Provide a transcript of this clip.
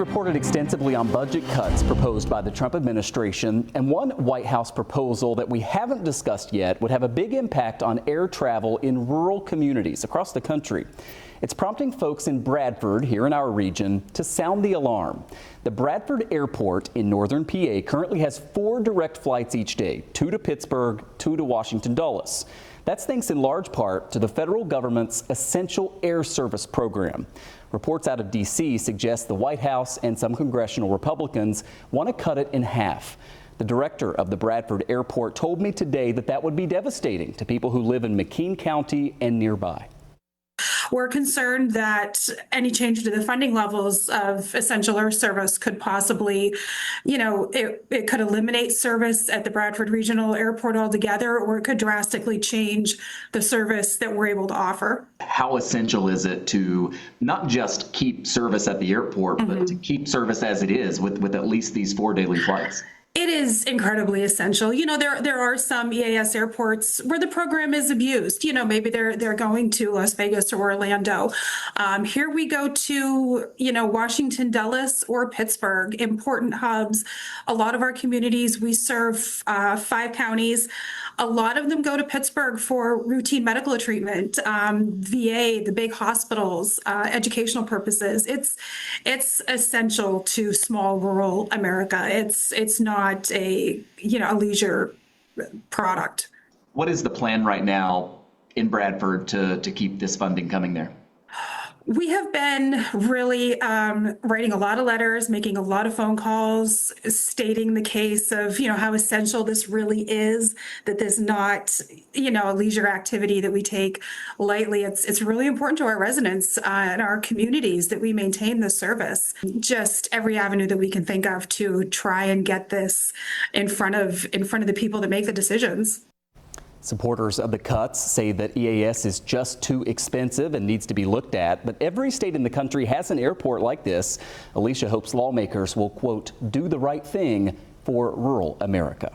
We've reported extensively on budget cuts proposed by the Trump administration, and one White House proposal that we haven't discussed yet would have a big impact on air travel in rural communities across the country. It's prompting folks in Bradford, here in our region, to sound the alarm. The Bradford Airport in northern PA currently has 4 direct flights each day, 2 to Pittsburgh, 2 to Washington Dulles. That's thanks in large part to the federal government's Essential Air Service program. Reports out of D.C. suggest the White House and some congressional Republicans want to cut it in half. The director of the Bradford Airport told me today that that would be devastating to people who live in McKean County and nearby. We're concerned that any change to the funding levels of Essential Air Service could possibly, it could eliminate service at the Bradford Regional Airport altogether, or it could drastically change the service that we're able to offer. How essential is it to not just keep service at the airport, but to keep service as it is with at least these 4 daily flights? It is incredibly essential. There are some EAS airports where the program is abused. Maybe they're going to Las Vegas or Orlando. Here we go to, Washington Dulles or Pittsburgh, important hubs. A lot of our communities, we serve 5 counties. A lot of them go to Pittsburgh for routine medical treatment, VA, the big hospitals, educational purposes. It's essential to small rural America. It's not a leisure product. What is the plan right now in Bradford to keep this funding coming there? We have been really writing a lot of letters, making a lot of phone calls, stating the case of, how essential this really is, that this is not, a leisure activity that we take lightly. It's really important to our residents and our communities that we maintain this service. Just every avenue that we can think of to try and get this in front of the people that make the decisions. Supporters of the cuts say that EAS is just too expensive and needs to be looked at, but every state in the country has an airport like this. Alicia hopes lawmakers will, quote, do the right thing for rural America.